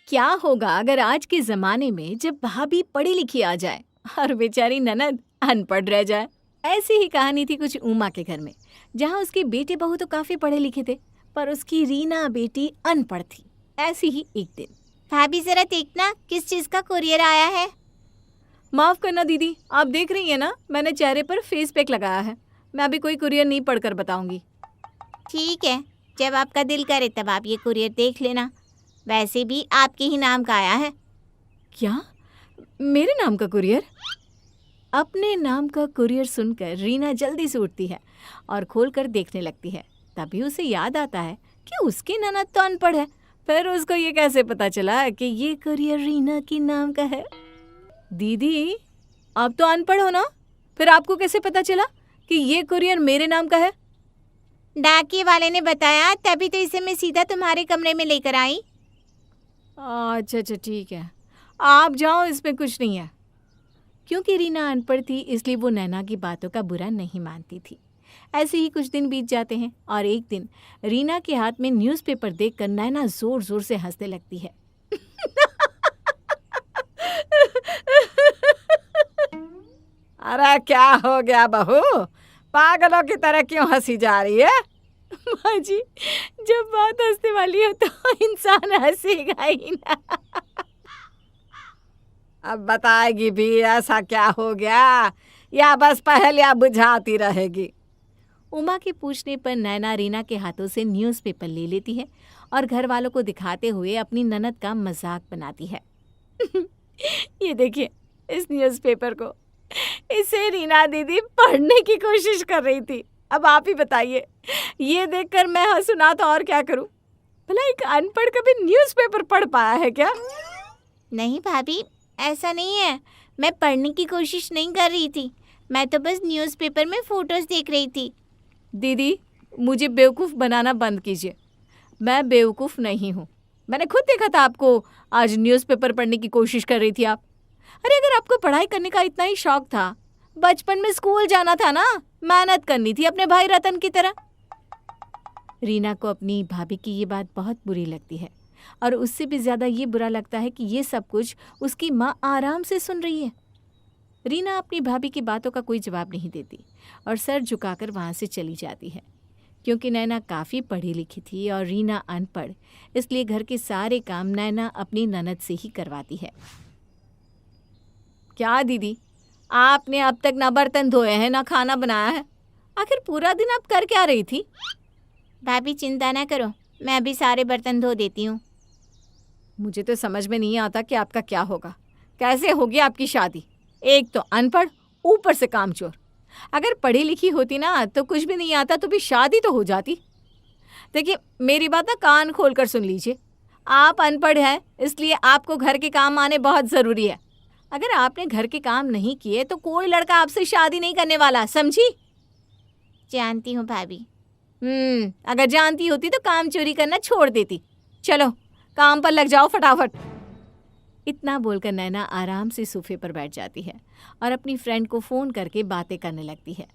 क्या होगा अगर आज के जमाने में जब भाभी पढ़ी लिखी आ जाए और बेचारी ननद अनपढ़ रह जाए। ऐसी ही कहानी थी कुछ उमा के घर में, जहाँ उसके बेटे बहू तो काफी पढ़े लिखे थे, पर उसकी रीना बेटी अनपढ़ थी। ऐसी ही एक दिन। भाभी जरा देखना किस चीज का कुरियर आया है। माफ करना दीदी, आप देख रही हैं ना, मैंने चेहरे पर फेस पैक लगाया है। मैं अभी कोई कुरियर नहीं पढ़कर बताऊंगी। ठीक है, जब आपका दिल करे तब आप ये कुरियर देख लेना। वैसे भी आपके ही नाम का आया है। क्या? मेरे नाम का कुरियर? अपने नाम का कुरियर सुनकर रीना जल्दी से उठती है और खोलकर देखने लगती है। तभी उसे याद आता है कि उसकी ननद तो अनपढ़ है। फिर उसको ये कैसे पता चला कि ये कुरियर रीना के नाम का है? दीदी, आप तो अनपढ़ हो ना, फिर आपको कैसे पता चला कि ये कुरियर मेरे नाम का है? डाकिए वाले ने बताया, तभी तो इसे मैं सीधा तुम्हारे कमरे में लेकर आई। अच्छा अच्छा, ठीक है, आप जाओ, इसमें कुछ नहीं है। क्योंकि रीना अनपढ़ थी इसलिए वो नैना की बातों का बुरा नहीं मानती थी। ऐसे ही कुछ दिन बीत जाते हैं और एक दिन रीना के हाथ में न्यूज़पेपर देखकर नैना जोर जोर से हंसने लगती है। अरे क्या हो गया बहू, पागलों की तरह क्यों हंसी जा रही है? माँ जी, जब बात हंसने वाली हो तो इंसान हंसेगा ही ना। अब बताएगी भी ऐसा क्या हो गया, या बस पहेलियां बुझाती रहेगी? उमा के पूछने पर नैना रीना के हाथों से न्यूज़पेपर ले लेती है और घर वालों को दिखाते हुए अपनी ननद का मजाक बनाती है। ये देखिए इस न्यूज़पेपर को, इसे रीना दीदी पढ़ने की कोशिश कर रही थी। अब आप ही बताइए, ये देखकर मैं हंसू ना तो और क्या करूं? भला एक अनपढ़ कभी न्यूज़पेपर पढ़ पाया है क्या? नहीं भाभी, ऐसा नहीं है। मैं पढ़ने की कोशिश नहीं कर रही थी, मैं तो बस न्यूज़पेपर में फोटोज देख रही थी। दीदी, मुझे बेवकूफ़ बनाना बंद कीजिए। मैं बेवकूफ़ नहीं हूँ। मैंने खुद देखा था आपको आज न्यूज़पेपर पढ़ने की कोशिश कर रही थी आप। अरे अगर आपको पढ़ाई करने का इतना ही शौक था, बचपन में स्कूल जाना था ना, मेहनत करनी थी अपने भाई रतन की तरह। रीना को अपनी भाभी की ये बात बहुत बुरी लगती है और उससे भी ज़्यादा ये बुरा लगता है कि ये सब कुछ उसकी माँ आराम से सुन रही है। रीना अपनी भाभी की बातों का कोई जवाब नहीं देती और सर झुकाकर वहाँ से चली जाती है। क्योंकि नैना काफ़ी पढ़ी लिखी थी और रीना अनपढ़, इसलिए घर के सारे काम नैना अपनी ननद से ही करवाती है। क्या दीदी, आपने अब तक ना बर्तन धोए हैं ना खाना बनाया है, आखिर पूरा दिन आप कर क्या रही थी? भाभी चिंता ना करो, मैं अभी सारे बर्तन धो देती हूँ। मुझे तो समझ में नहीं आता कि आपका क्या होगा। कैसे होगी आपकी शादी? एक तो अनपढ़, ऊपर से कामचोर। अगर पढ़ी लिखी होती ना तो कुछ भी नहीं आता तो भी शादी तो हो जाती। देखिए मेरी बात ना कान खोल कर सुन लीजिए। आप अनपढ़ हैं इसलिए आपको घर के काम आने बहुत ज़रूरी है। अगर आपने घर के काम नहीं किए तो कोई लड़का आपसे शादी नहीं करने वाला, समझी? जानती हूँ भाभी। अगर जानती होती तो काम चोरी करना छोड़ देती। चलो काम पर लग जाओ फटाफट। इतना बोलकर नैना आराम से सोफे पर बैठ जाती है और अपनी फ्रेंड को फ़ोन करके बातें करने लगती है।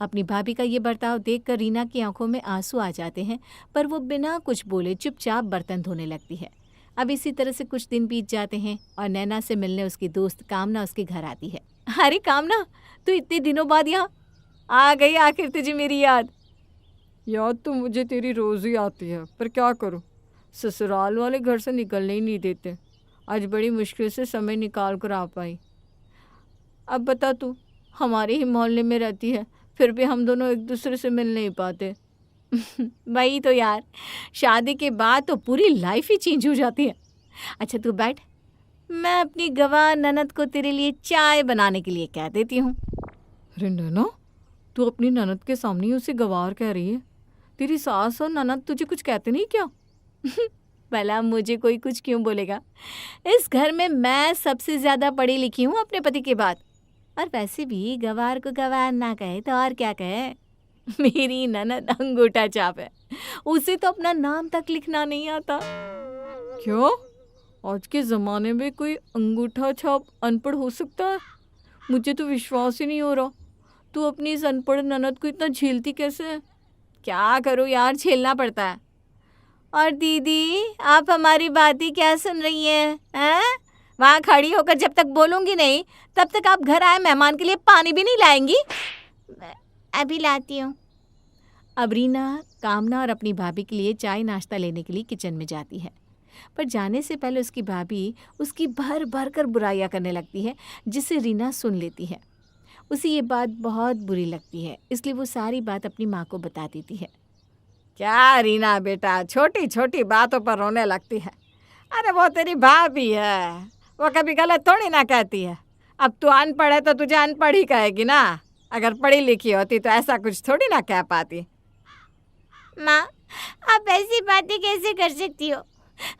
अपनी भाभी का ये बर्ताव देखकर रीना की आंखों में आंसू आ जाते हैं, पर वो बिना कुछ बोले चुपचाप बर्तन धोने लगती है। अब इसी तरह से कुछ दिन बीत जाते हैं और नैना से मिलने उसकी दोस्त कामना उसके घर आती है। अरे कामना, तू इतने दिनों बाद यहाँ आ गई, आखिर तुझे मेरी याद? याद तो मुझे तेरी रोज़ ही आती है, पर क्या करूं, ससुराल वाले घर से निकलने ही नहीं देते। आज बड़ी मुश्किल से समय निकाल कर आ पाई। अब बता, तू हमारे ही मोहल्ले में रहती है, फिर भी हम दोनों एक दूसरे से मिल नहीं पाते। वही तो यार, शादी के बाद तो पूरी लाइफ ही चेंज हो जाती है। अच्छा तू बैठ, मैं अपनी गवाह ननद को तेरे लिए चाय बनाने के लिए कह देती हूँ। अरे नैना, तू अपनी ननद के सामने ही उसे गवार कह रही है? तेरी सास और ननद तुझे कुछ कहते नहीं क्या? भला मुझे कोई कुछ क्यों बोलेगा? इस घर में मैं सबसे ज़्यादा पढ़ी लिखी हूँ अपने पति के बाद। और वैसे भी गवार को गवार ना कहे तो और क्या कहे? मेरी ननद अंगूठा छाप है, उसे तो अपना नाम तक लिखना नहीं आता। क्या? आज के ज़माने में कोई अंगूठा छाप अनपढ़ हो सकता है? मुझे तो विश्वास ही नहीं हो रहा। तू अपनी इस अनपढ़ ननद को इतना झेलती कैसे है? क्या करूँ यार, झेलना पड़ता है। और दीदी, आप हमारी बात ही क्या सुन रही हैं? वहाँ खड़ी होकर जब तक बोलूंगी नहीं तब तक आप घर आए मेहमान के लिए पानी भी नहीं लाएंगी। अभी लाती हूँ। अब रीना कामना और अपनी भाभी के लिए चाय नाश्ता लेने के लिए किचन में जाती है, पर जाने से पहले उसकी भाभी उसकी भर भर कर बुराइयां करने लगती है, जिसे रीना सुन लेती है। उसे ये बात बहुत बुरी लगती है, इसलिए वो सारी बात अपनी माँ को बता देती है। क्या रीना बेटा, छोटी छोटी बातों पर रोने लगती है? अरे वो तेरी भाभी है, वो कभी गलत थोड़ी ना कहती है। अब तू अनपढ़ है तो तुझे अनपढ़ ही कहेगी ना। अगर पढ़ी लिखी होती तो ऐसा कुछ थोड़ी ना कह पाती। माँ, आप ऐसी बातें कैसे कर सकती हो?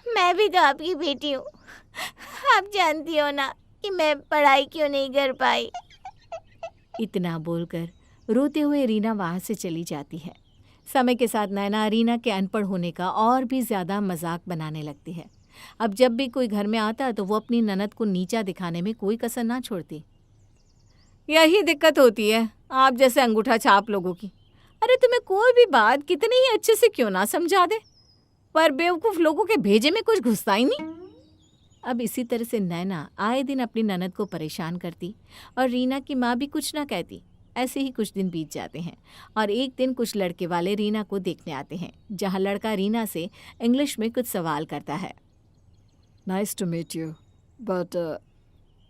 मैं भी तो आपकी बेटी हूँ। आप जानती हो ना कि मैं पढ़ाई क्यों नहीं कर पाई। इतना बोलकर रोते हुए रीना वहाँ से चली जाती है। समय के साथ नैना रीना के अनपढ़ होने का और भी ज़्यादा मजाक बनाने लगती है। अब जब भी कोई घर में आता तो वो अपनी ननद को नीचा दिखाने में कोई कसर ना छोड़ती। यही दिक्कत होती है आप जैसे अंगूठा छाप लोगों की। अरे तुम्हें कोई भी बात कितनी ही अच्छे से क्यों ना समझा दे, पर बेवकूफ़ लोगों के भेजे में कुछ घुसता ही नहीं। अब इसी तरह से नैना आए दिन अपनी ननद को परेशान करती और रीना की माँ भी कुछ ना कहती। ऐसे ही कुछ दिन बीत जाते हैं और एक दिन कुछ लड़के वाले रीना को देखने आते हैं, जहाँ लड़का रीना से इंग्लिश में कुछ सवाल करता है। Nice to meet you, but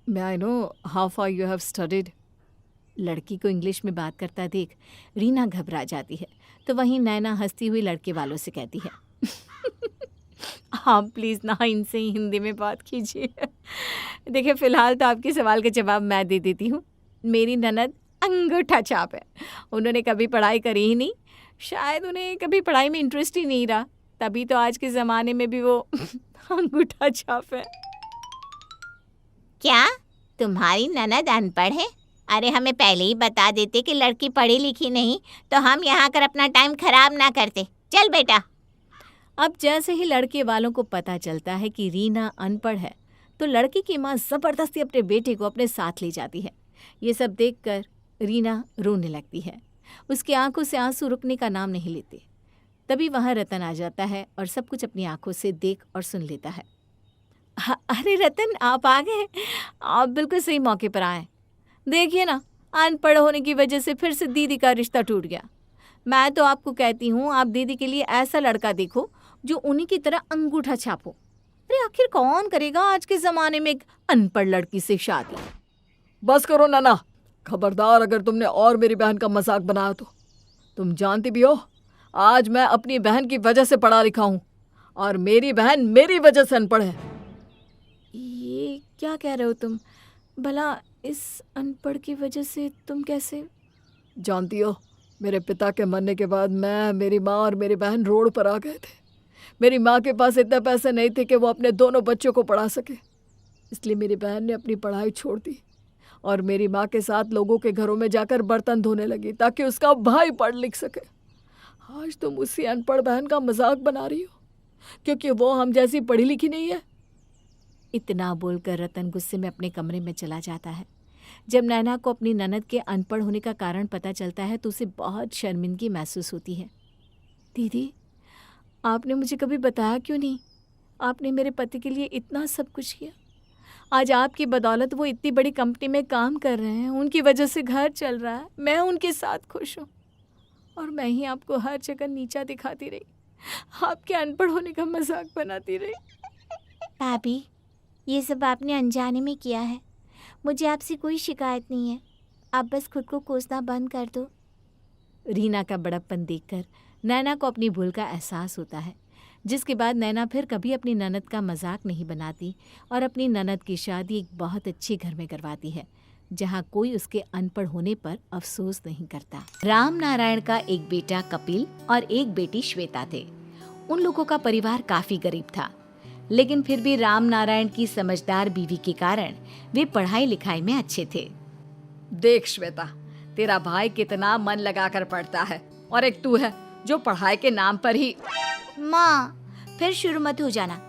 may I know how far you have studied? लड़की को इंग्लिश में बात करता देख रीना घबरा जाती है, तो वहीं नैना हंसती हुई लड़के वालों से कहती है, आप प्लीज़ ना इनसे ही हिंदी में बात कीजिए। देखिए, फ़िलहाल तो आपके सवाल के जवाब मैं दे देती हूँ। मेरी ननद अंगूठा छाप है, उन्होंने कभी पढ़ाई करी ही नहीं, शायद उन्हें कभी पढ़ाई में इंटरेस्ट ही नहीं रहा, तभी तो आज के ज़माने में भी वो अंगूठा छाप है। क्या तुम्हारी ननद अनपढ़ है? अरे हमें पहले ही बता देते कि लड़की पढ़ी लिखी नहीं तो हम यहाँ आकर अपना टाइम खराब ना करते। चल बेटा। अब जैसे ही लड़के वालों को पता चलता है कि रीना अनपढ़ है, तो लड़की की माँ ज़बरदस्ती अपने बेटे को अपने साथ ले जाती है। ये सब देखकर रीना रोने लगती है। उसकी आंखों से आंसू रुकने का नाम नहीं लेते। तभी वहाँ रतन आ जाता है और सब कुछ अपनी आंखों से देख और सुन लेता है। अरे रतन, आप आ गए। आप बिल्कुल सही मौके पर आए। देखिए ना, अनपढ़ होने की वजह से फिर से दीदी का रिश्ता टूट गया। मैं तो आपको कहती हूँ, आप दीदी के लिए ऐसा लड़का देखो जो उन्हीं की तरह अंगूठा छापो। अरे आखिर कौन करेगा आज के ज़माने में एक अनपढ़ लड़की से शादी? बस करो नाना, खबरदार अगर तुमने और मेरी बहन का मजाक बनाया तो। तुम जानती भी हो, आज मैं अपनी बहन की वजह से पढ़ा लिखा हूँ और मेरी बहन मेरी वजह से अनपढ़ है। ये क्या कह रहे हो तुम? भला इस अनपढ़ की वजह से तुम कैसे? जानती हो, मेरे पिता के मरने के बाद मैं, मेरी माँ और मेरी बहन रोड पर आ गए थे। मेरी माँ के पास इतने पैसे नहीं थे कि वो अपने दोनों बच्चों को पढ़ा सके, इसलिए मेरी बहन ने अपनी पढ़ाई छोड़ दी और मेरी माँ के साथ लोगों के घरों में जाकर बर्तन धोने लगी ताकि उसका भाई पढ़ लिख सके। आज तुम उसी अनपढ़ बहन का मजाक बना रही हो क्योंकि वो हम जैसी पढ़ी लिखी नहीं है। इतना बोलकर रतन गुस्से में अपने कमरे में चला जाता है। जब नैना को अपनी ननद के अनपढ़ होने का कारण पता चलता है तो उसे बहुत शर्मिंदगी महसूस होती है। दीदी, आपने मुझे कभी बताया क्यों नहीं? आपने मेरे पति के लिए इतना सब कुछ किया। आज आपकी बदौलत वो इतनी बड़ी कंपनी में काम कर रहे हैं, उनकी वजह से घर चल रहा है, मैं उनके साथ खुश हूँ और मैं ही आपको हर जगह नीचा दिखाती रही, आपके अनपढ़ होने का मजाक बनाती रही। भाभी, ये सब आपने अनजाने में किया है। मुझे आपसे कोई शिकायत नहीं है। आप बस खुद को कोसना बंद कर दो। रीना का बड़प्पन देखकर नैना को अपनी भूल का एहसास होता है, जिसके बाद नैना फिर कभी अपनी ननद का मजाक नहीं बनाती और अपनी ननद की शादी एक बहुत अच्छे घर में करवाती है, जहाँ कोई उसके अनपढ़ होने पर अफसोस नहीं करता। राम नारायण का एक बेटा कपिल और एक बेटी श्वेता थे। उन लोगों का परिवार काफी गरीब था, लेकिन फिर भी राम नारायण की समझदार बीवी के कारण वे पढ़ाई लिखाई में अच्छे थे। देख श्वेता, तेरा भाई कितना मन लगाकर पढ़ता है और एक तू है जो पढ़ाई के नाम पर ही। माँ, फिर शुरू मत हो जाना।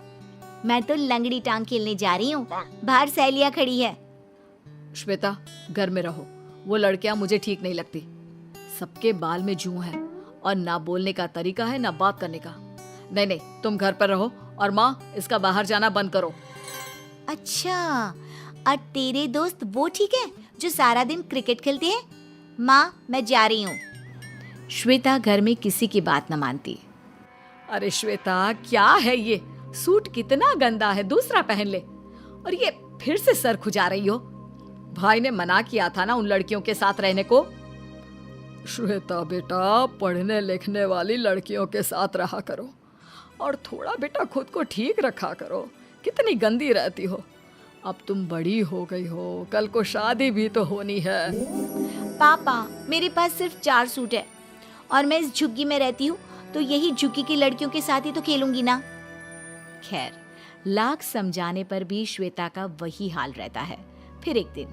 मैं तो लंगड़ी टांग खेलने जा रही हूँ, बाहर सहेलियाँ खड़ी है। श्वेता, घर में रहो। वो लड़कियां मुझे ठीक नहीं लगती। सबके बाल में जूं है और ना बोलने का तरीका है ना बात करने का। नहीं नहीं, तुम घर पर रहो और माँ इसका बाहर जाना बंद करो। अच्छा, और तेरे दोस्त वो ठीक है जो सारा दिन क्रिकेट खेलते हैं? माँ मैं जा रही हूँ। श्वेता घर में किसी की बात न मानती। अरे श्वेता, क्या है ये? सूट कितना गंदा है, दूसरा पहन ले। और ये फिर से सर खुजा रही हो। भाई ने मना किया था ना उन लड़कियों के साथ रहने को। श्वेता बेटा, पढ़ने लिखने वाली लड़कियों के साथ रहा करो और थोड़ा बेटा खुद को ठीक रखा करो। कितनी गंदी रहती हो। अब तुम बड़ी हो गई हो, कल को शादी भी तो होनी है। पापा मेरे पास सिर्फ 4 सूट है और मैं इस झुग्गी में रहती हूँ, तो यही झुग्गी की लड़कियों के साथ ही तो खेलूंगी ना। खैर, लाख समझाने पर भी श्वेता का वही हाल रहता है। फिर एक दिन,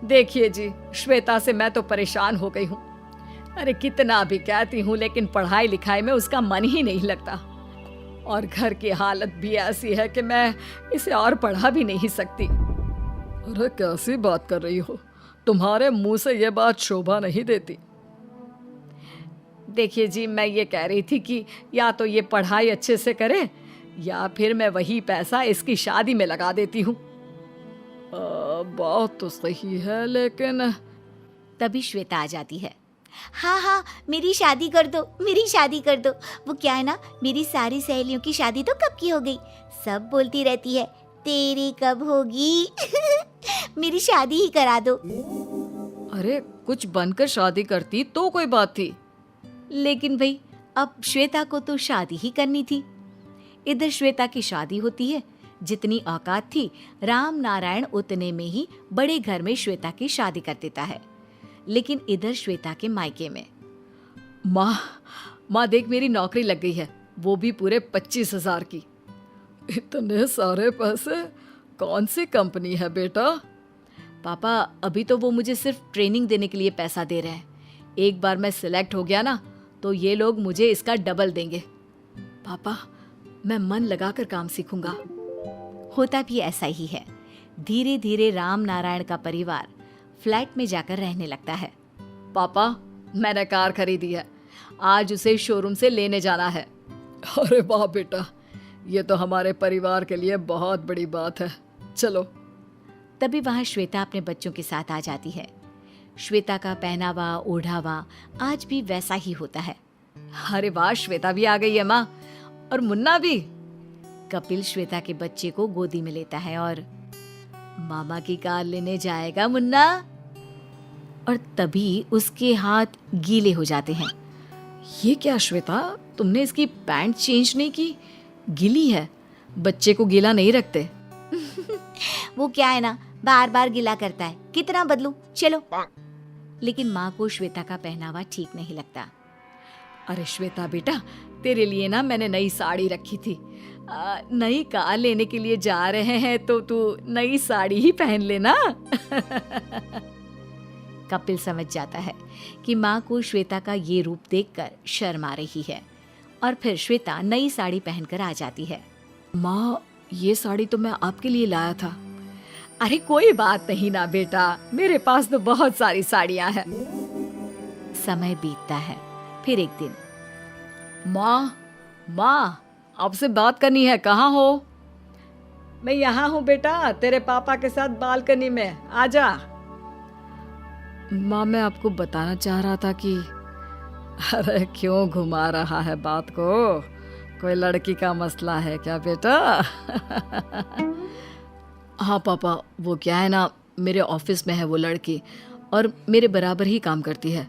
देखिए जी, श्वेता से मैं तो परेशान हो गई हूँ। अरे कितना भी कहती हूँ लेकिन पढ़ाई लिखाई में उसका मन ही नहीं लगता। और घर की हालत भी ऐसी है कि मैं इसे और पढ़ा भी नहीं सकती। अरे कैसी बात कर रही हो? तुम्हारे मुंह से ये बात शोभा नहीं देती। देखिए जी, मैं ये कह रही थी कि या तो ये पढ़ाई अच्छे से करे या फिर मैं वही पैसा इसकी शादी में लगा देती हूँ। बात तो सही है लेकिन तभी श्वेता आ जाती है। हाँ हाँ, मेरी शादी कर दो, मेरी शादी कर दो। वो क्या है ना, मेरी सारी सहेलियों की शादी तो कब की हो गई। सब बोलती रहती है तेरी कब होगी। मेरी शादी ही करा दो। अरे कुछ बनकर शादी करती तो कोई बात थी। लेकिन भाई, अब श्वेता को तो शादी ही करनी थी। इधर श्वेता की शादी होती है। जितनी औकात थी, राम नारायण उतने में ही बड़े घर में श्वेता की शादी कर देता है। लेकिन इधर श्वेता के मायके में, माँ देख, मेरी नौकरी लग गई है, वो भी पूरे 25,000 की। इतने सारे पैसे? कौन सी कंपनी है बेटा? पापा, अभी तो वो मुझे सिर्फ ट्रेनिंग देने के लिए पैसा दे रहे हैं। एक बार मैं सिलेक्ट हो गया ना, तो ये लोग मुझे इसका डबल देंगे। पापा, मैं मन लगाकर काम सीखूंगा। होता भी ऐसा ही है। धीरे धीरे राम नारायण का परिवार फ्लैट में जाकर रहने लगता है। पापा, मैंने कार खरीदी है, आज उसे शोरूम से लेने जाना है। अरे वाह बेटा, ये तो हमारे परिवार के लिए बहुत बड़ी बात है। चलो। तभी वहां श्वेता अपने बच्चों के साथ आ जाती है। श्वेता का पहनावा ओढ़ावा आज भी वैसा ही होता है। अरे वाह, श्वेता भी आ गई है माँ, और मुन्ना भी। कपिल श्वेता के बच्चे को गोदी में लेता है और मामा की कार लेने जाएगा मुन्ना। और तभी उसके हाथ गीले हो जाते हैं। ये क्या श्वेता, तुमने इसकी पैंट चेंज नहीं की? गीली है, बच्चे को गीला नहीं रखते। वो क्या है ना, बार बार गिला करता है, कितना बदलूं, चलो। लेकिन माँ को श्वेता का पहनावा ठीक नहीं लगता। अरे श्वेता बेटा, तेरे लिए ना मैंने नई साड़ी रखी थी। नई कार लेने के लिए जा रहे हैं तो तू नई साड़ी ही पहन लेना। कपिल समझ जाता है कि माँ को श्वेता का ये रूप देखकर शर्म आ रही है और फिर श्वेता नई साड़ी पहनकर आ जाती है। माँ, ये साड़ी तो मैं आपके लिए लाया था। अरे कोई बात नहीं ना बेटा, मेरे पास तो बहुत सारी साड़ियाँ हैं। समय बीतता है। फिर एक दिन, माँ आपसे बात करनी है, कहाँ हो? मैं यहाँ हूँ बेटा, तेरे पापा के साथ बालकनी में, आजा। माँ, मैं आपको बताना चाह रहा था कि अरे क्यों घुमा रहा है बात को? कोई लड़की का मसला है क्या बेटा? हाँ पापा, वो क्या है ना, मेरे ऑफिस में है वो लड़की और मेरे बराबर ही काम करती है।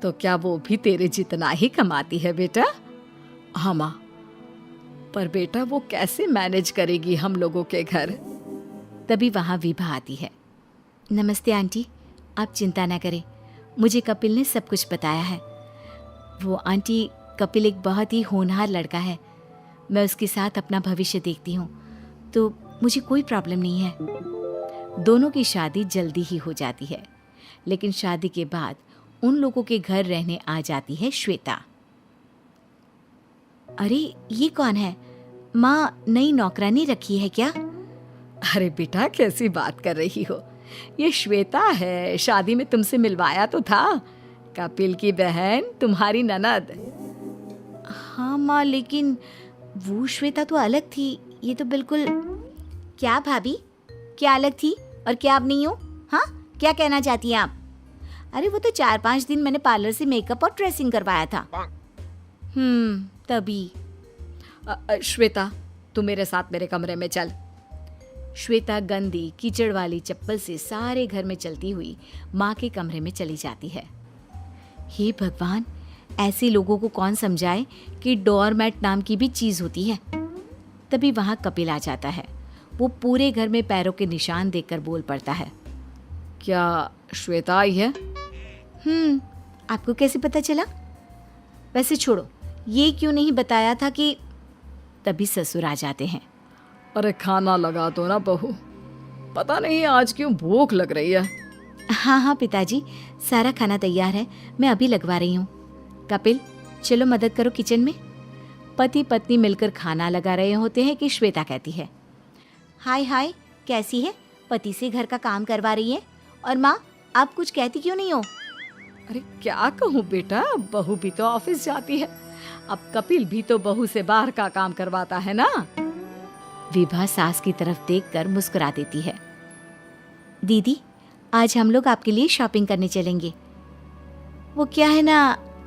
तो क्या वो भी तेरे जितना ही कमाती है बेटा? हाँ माँ, पर बेटा वो कैसे मैनेज करेगी हम लोगों के घर? तभी वहाँ विभा आती है। नमस्ते आंटी, आप चिंता ना करें, मुझे कपिल ने सब कुछ बताया है। वो आंटी, कपिल एक बहुत ही होनहार लड़का है। मैं उसके साथ अपना भविष्य देखती हूँ, तो मुझे कोई प्रॉब्लम नहीं है। दोनों की शादी जल्दी ही हो जाती है, लेकिन शादी के बाद उन लोगों के घर रहने आ जाती है श्वेता। अरे ये कौन है? माँ नई नौकरानी रखी है क्या? अरे बेटा, कैसी बात कर रही हो? ये श्वेता है, शादी में तुमसे मिलवाया तो था, कपिल की बहन, तुम्हारी ननद। हाँ माँ, लेकिन वो श्वेता तो अलग थी, ये तो बिल्कुल। क्या भाभी, क्या अलग थी और क्या अब नहीं हो? हाँ, क्या कहना चाहती हैं आप? अरे वो तो 4-5 दिन मैंने पार्लर से मेकअप और ड्रेसिंग करवाया था। तभी। श्वेता, तू मेरे साथ मेरे कमरे में चल। श्वेता गंदी कीचड़ वाली चप्पल से सारे घर में चलती हुई माँ के कमरे में चली जाती है। हे भगवान, ऐसे लोगों को कौन समझाए कि डोरमैट नाम की भी चीज होती है। तभी वहाँ कपिल आ जाता है। वो पूरे घर में पैरों के निशान देखकर बोल पड़ता है, क्या श्वेता आई है? आपको कैसे पता चला? वैसे छोड़ो, ये क्यों नहीं बताया था कि। तभी ससुर आ जाते हैं। अरे खाना लगा दो ना बहू, पता नहीं आज क्यों भूख लग रही है। हाँ पिताजी, सारा खाना तैयार है, मैं अभी लगवा रही हूँ। कपिल, चलो मदद करो किचन में। पति पत्नी मिलकर खाना लगा रहे होते हैं कि श्वेता कहती है, हाय, कैसी है? पति से घर का काम करवा रही है, और माँ आप कुछ कहती क्यों नहीं हो? अरे क्या कहूँ बेटा, बहू भी तो ऑफिस जाती है, अब कपिल भी तो बहू से बाहर का काम करवाता है ना। विभा सास की तरफ देखकर मुस्कुरा देती है। दीदी, आज हम लोग आपके लिए शॉपिंग करने चलेंगे। वो क्या है ना,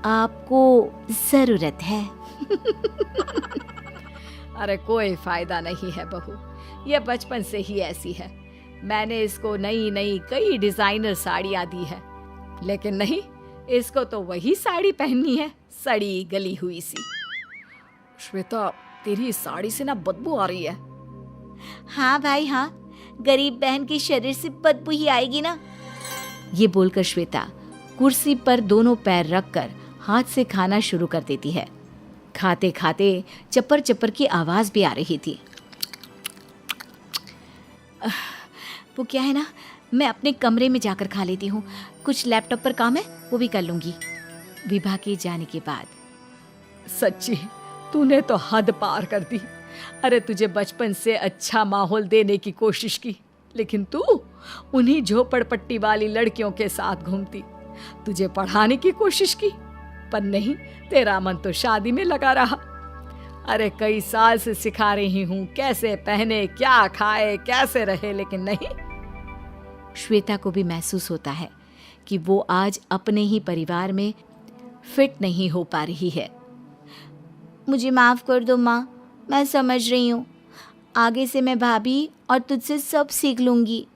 आपको जरूरत है। अरे कोई फायदा नहीं है बहू, ये बचपन से ही ऐसी है। मैंने इसको नई नई कई डिजाइनर साड़ियाँ दी है, लेकिन नहीं, इसको तो वही साड़ी पहननी है, सड़ी गली हुई सी। श्वेता, तेरी इस साड़ी से ना बदबू आ रही है। हाँ भाई हाँ, गरीब बहन के शरीर से बदबू ही आएगी ना। ये बोलकर श्वेता कुर्सी पर दोनों पैर रखकर हाथ से खाना शुरू कर देती है। खाते खाते चप्पर चप्पर की आवाज भी आ रही थी। वो क्या है ना, मैं अपने कमरे में जाकर खा लेती हूँ, कुछ लैपटॉप पर काम है वो भी कर लूंगी। विभा के जाने के बाद सच्ची तूने तो हद पार कर दी। अरे तुझे बचपन से अच्छा माहौल देने की कोशिश की, लेकिन तू उन्हीं झोपड़पट्टी वाली लड़कियों के साथ घूमती। तुझे पढ़ाने की कोशिश की, पर नहीं, तेरा मन तो शादी में लगा रहा। अरे कई साल से सिखा रही हूँ कैसे पहने, क्या खाए, कैसे रहे, लेकिन नहीं। श्वेता को भी महसूस होता है कि वो आज अपने ही परिवार में फिट नहीं हो पा रही है। मुझे माफ कर दो माँ, मैं समझ रही हूँ। आगे से मैं भाभी और तुझसे सब सीख लूंगी।